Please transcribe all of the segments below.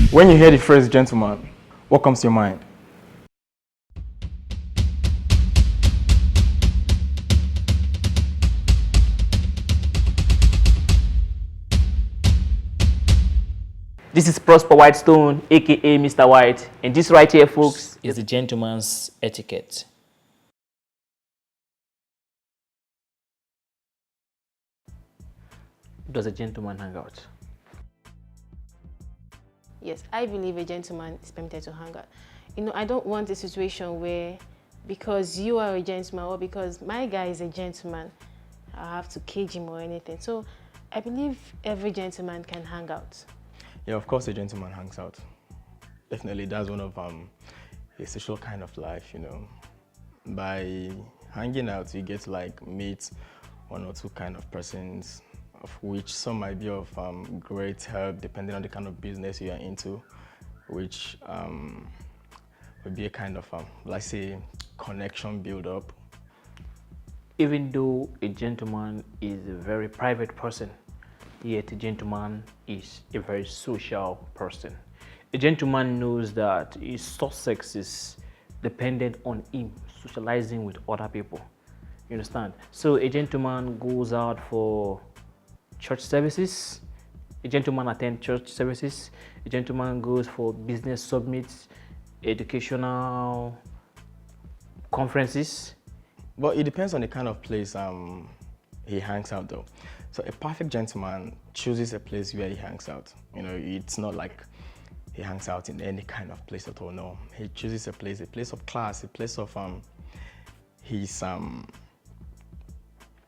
When you hear the phrase gentleman, what comes to your mind? This is Prosper Whitestone, aka Mr. White, and this right here, folks, is the gentleman's etiquette. Does a gentleman hang out? Yes, I believe a gentleman is permitted to hang out. You know, I don't want a situation where because you are a gentleman or because my guy is a gentleman, I have to cage him or anything. So I believe every gentleman can hang out. Yeah, of course a gentleman hangs out. Definitely, that's one of a social kind of life, you know. By hanging out, you get to like meet one or two kind of persons, of which some might be of great help depending on the kind of business you are into, which would be a kind of, let's say, connection build up. Even though a gentleman is a very private person, yet a gentleman is a very social person. A gentleman knows that his success is dependent on him socializing with other people. You understand? So a gentleman goes out for church services, a gentleman attends church services, a gentleman goes for business summits, educational conferences. But it depends on the kind of place he hangs out though. So a perfect gentleman chooses a place where he hangs out. You know, it's not like he hangs out in any kind of place at all. No, he chooses a place of class, a place of his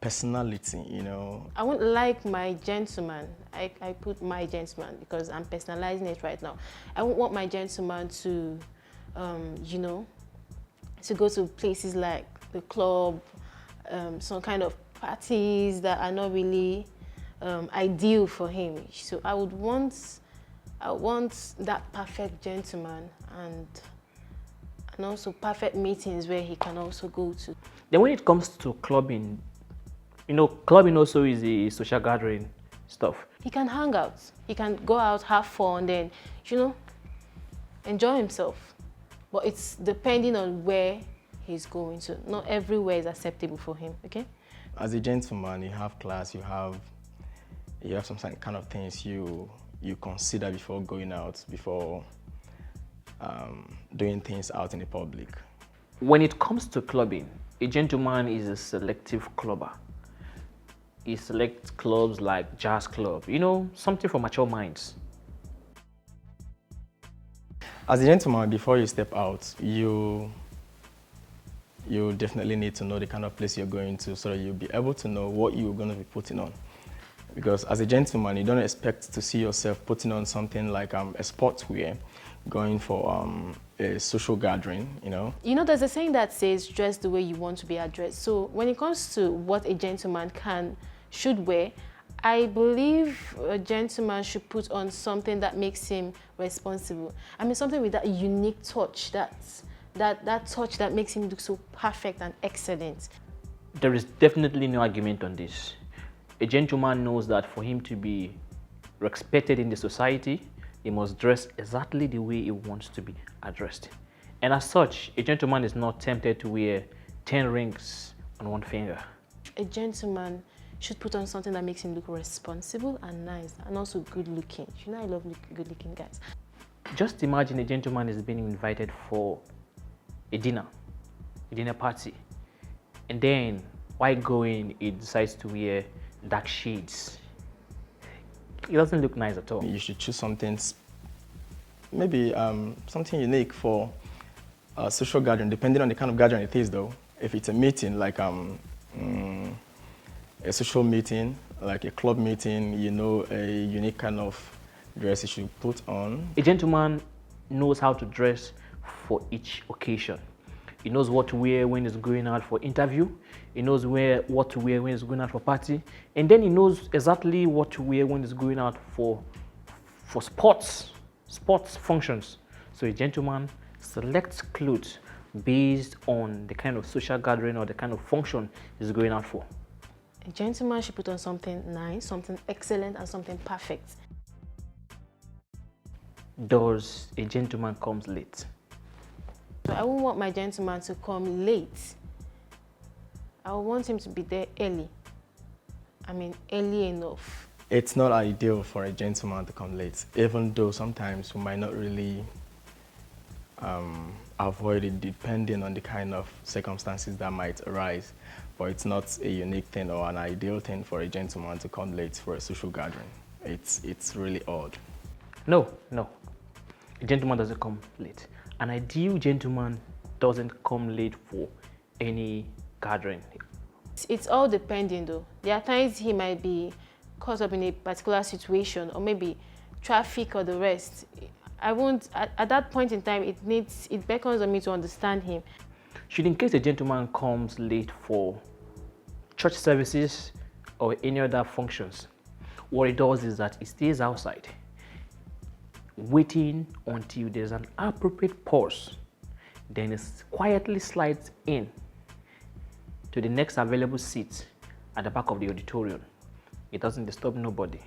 personality, you know. I wouldn't like my gentleman. I put my gentleman because I'm personalizing it right now. I wouldn't want my gentleman to, you know, to go to places like the club, some kind of parties that are not really ideal for him. So I want that perfect gentleman and also perfect meetings where he can also go to. Then when it comes to clubbing, you know, clubbing also is a social gathering stuff. He can hang out. He can go out, have fun, then, you know, enjoy himself. But it's depending on where he's going to. Not everywhere is acceptable for him, okay? As a gentleman, you have class, you have some kind of things you consider before going out, before doing things out in the public. When it comes to clubbing, a gentleman is a selective clubber. He selects clubs like jazz club, you know, something for mature minds. As a gentleman, before you step out, you definitely need to know the kind of place you're going to so that you'll be able to know what you're going to be putting on. Because as a gentleman, you don't expect to see yourself putting on something like a sportswear, going for a social gathering, you know. You know, there's a saying that says, dress the way you want to be addressed. So when it comes to what a gentleman should wear, I believe a gentleman should put on something that makes him responsible. I mean, something with that unique touch, that touch that makes him look so perfect and excellent. There is definitely no argument on this. A gentleman knows that for him to be respected in the society, he must dress exactly the way he wants to be addressed. And as such, a gentleman is not tempted to wear 10 rings on one finger. A gentleman should put on something that makes him look responsible and nice and also good looking. You know, I love good looking guys. Just imagine a gentleman is being invited for a dinner party, and then while going, he decides to wear dark shades. It doesn't look nice at all. You should choose something, maybe something unique for a social gathering, depending on the kind of gathering it is though. If it's a meeting, like a social meeting, like a club meeting, you know, a unique kind of dress you should put on. A gentleman knows how to dress for each occasion. He knows what to wear when he's going out for interview. He knows what to wear when he's going out for party. And then he knows exactly what to wear when he's going out for sports functions. So a gentleman selects clothes based on the kind of social gathering or the kind of function he's going out for. A gentleman should put on something nice, something excellent, and something perfect. does a gentleman comes late? So I won't want my gentleman to come late. I want him to be there early. I mean, early enough. It's not ideal for a gentleman to come late, even though sometimes we might not really avoid it depending on the kind of circumstances that might arise. But it's not a unique thing or an ideal thing for a gentleman to come late for a social gathering. It's really odd. No, no. A gentleman doesn't come late. An ideal gentleman doesn't come late for any gathering. It's all depending though. There are times he might be caught up in a particular situation, or maybe traffic or the rest. I won't, at that point in time, it beckons on me to understand him. Should, in case a gentleman comes late for church services or any other functions, what he does is that he stays outside, waiting until there's an appropriate pause, then he quietly slides in to the next available seat at the back of the auditorium. It doesn't disturb nobody.